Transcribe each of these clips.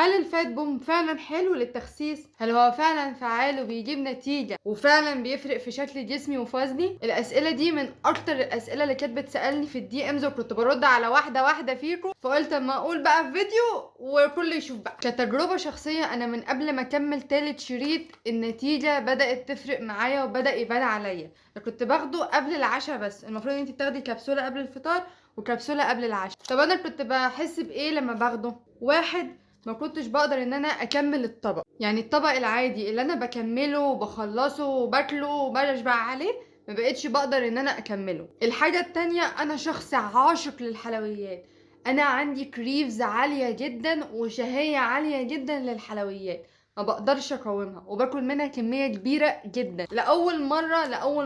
هل الفات بوم فعلا حلو للتخسيس؟ هل هو فعلا فعال وبيجيب نتيجة وفعلا بيفرق في شكل جسمي وفي وزني؟ الأسئلة دي من أكتر الأسئلة اللي كانت بتسألني في الدي امز، وكنت برد على واحدة فيكم، فقلت اما أقول بقى في فيديو وكل يشوف بقى. كتجربة شخصية، أنا من قبل ما أكمل تالت شريط النتيجة بدأت تفرق معايا وبدأ يبان عليا. أنا كنت باخده قبل العشاء، بس المفروض ان انت تاخدي كبسولة قبل الفطار وكبسولة قبل العشاء. طب أنا كنت بحس بإيه لما باخده؟ واحد، ما كنتش بقدر ان انا اكمل الطبق، يعني الطبق العادي اللي انا بكمله وبخلصه وباكله وبشبع عليه ما بقتش بقدر ان انا اكمله. الحاجة التانية، انا شخص عاشق للحلويات، انا عندي كريفز عالية جدا وشهية عالية جدا للحلويات، ما بقدرش اقاومها وباكل منها كمية كبيرة جدا. لأول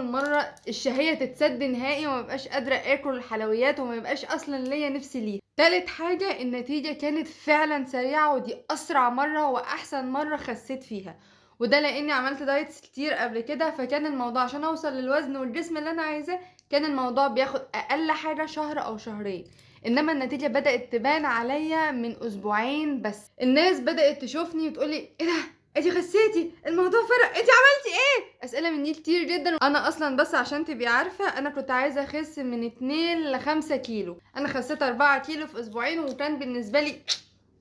مرة الشهية تتسد نهائي وما بقاش قادرة اكل الحلويات وما يبقاش اصلا ليا نفسي ليها. تالت حاجة، النتيجة كانت فعلا سريعة، ودي أسرع مرة وأحسن مرة خسيت فيها، وده لأني عملت دايتس كتير قبل كده، فكان الموضوع عشان أوصل للوزن والجسم اللي أنا عايزاه كان الموضوع بياخد أقل حاجة شهر أو شهرين، إنما النتيجة بدأت تبان عليا من أسبوعين بس. الناس بدأت تشوفني وتقولي إيه ده؟ انتي خسيتي؟ الموضوع فرق؟ انتي عملتي ايه؟ اسئله من دي كتير جدا. انا اصلا بس عشان تبقي عارفه، انا كنت عايزه اخس من 2 ل 5 كيلو، انا خسيت 4 كيلو في اسبوعين، وكان بالنسبه لي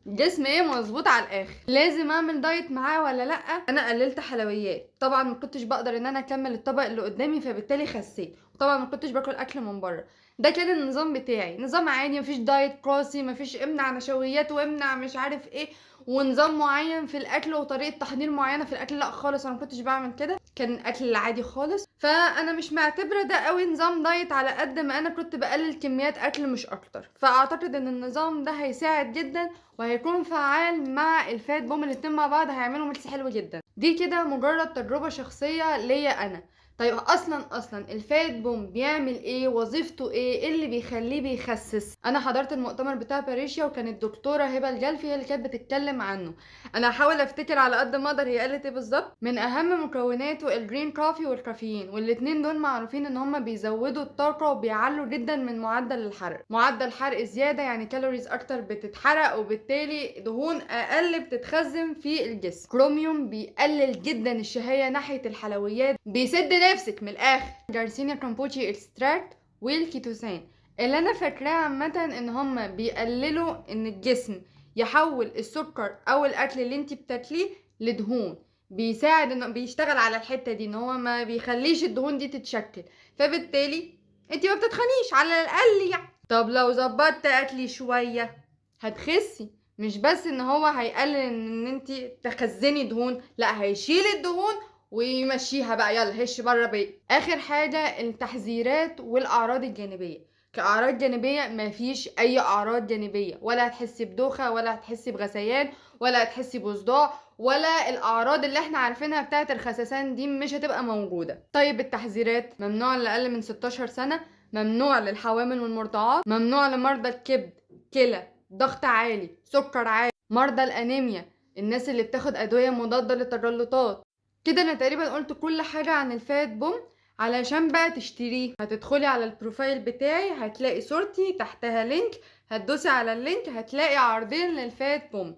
جسم ايه مظبوط على الاخر. لازم اعمل دايت معاه ولا لا؟ انا قللت حلويات، طبعا ما كنتش بقدر ان انا اكمل الطبق اللي قدامي فبالتالي خسيت، وطبعا ما كنتش باكل اكل من بره. ده كان النظام بتاعي، نظام عادي، مفيش دايت قاسي، مفيش امنع نشويات وامنع مش عارف ايه ونظام معين في الاكل وطريقه تحضير معينه في الاكل، لا خالص، انا ما كنتش بعمل كده، كان الاكل العادي خالص. فانا مش معتبره ده قوي نظام دايت على قد ما انا كنت بقلل كميات اكل مش اكتر. فاعتقد ان النظام ده هيساعد جدا وهيكون فعال مع الفات بوم، الاتنين مع بعض هيعملوا ميكس حلو جدا. دي كده مجرد تجربه شخصيه ليا انا. طيب اصلا الفات بوم بيعمل ايه؟ وظيفته ايه اللي بيخليه بيخسس؟ انا حضرت المؤتمر بتاع باريشيا، وكانت الدكتوره هبه الجلفي هي اللي كانت بتتكلم عنه. انا هحاول افتكر على قد ما اقدر هي قالت ايه بالظبط. من اهم مكوناته الجرين كوفي والكافيين، والاتنين دول معروفين ان هما بيزودوا الطاقه وبيعلوا جدا من معدل الحرق. معدل حرق زياده يعني كالوريز اكتر بتتحرق، وبالتالي دهون اقل بتتخزن في الجسم. كروميوم بيقلل جدا الشهيه ناحيه الحلويات، بيسد نفسك من الاخر. جارسينيا كامبوتشي اكستراكت والكيتوسان، اللي انا فاكراه عامه ان هما بيقللوا ان الجسم يحول السكر او الاكل اللي انت بتاكليه لدهون، بيساعد انه بيشتغل على الحته دي ان هو ما بيخليش الدهون دي تتشكل، فبالتالي انت ما بتتخنيش على الاقل يعني. طب لو ظبطت اكلي شويه هتخسي، مش بس ان هو هيقلل ان انت تخزني دهون، لا هيشيل الدهون ويمشيها بقى، يلا هش بره بيت. اخر حاجه التحذيرات والاعراض الجانبيه. كأعراض جانبية مفيش أي أعراض جانبية، ولا هتحسي بدوخة ولا هتحسي بغثيان ولا هتحسي بصداع، ولا الأعراض اللي احنا عارفينها بتاعة الخسسان دي مش هتبقى موجودة. طيب التحذيرات، ممنوع لأقل من 16 سنة، ممنوع للحوامل والمرضعات، ممنوع لمرضى الكبد، كلى، ضغط عالي، سكر عالي، مرضى الأنيميا، الناس اللي بتاخد أدوية مضادة للتجلطات. كده أنا تقريبا قلت كل حاجة عن الفات بوم. علشان بقى تشتريه هتدخلي على البروفايل بتاعي، هتلاقي صورتي تحتها لينك، هتدوسي على اللينك هتلاقي عرضين للفات بوم،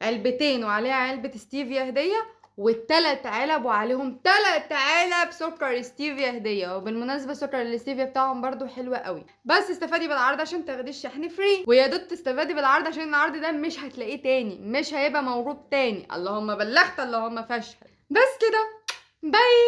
علبتين وعليها علبة ستيفيا هدية، والتلات علب وعليهم 3 علب سكر ستيفيا هدية. وبالمناسبة سكر الستيفيا بتاعهم برضو حلو قوي. بس استفادي بالعرض عشان تاخدي الشحن فري، ويا دوب تستفادي بالعرض عشان العرض ده مش هتلاقيه تاني، مش هيبقى موجود تاني. اللهم بلغت اللهم فاشهد. بس كده، باي.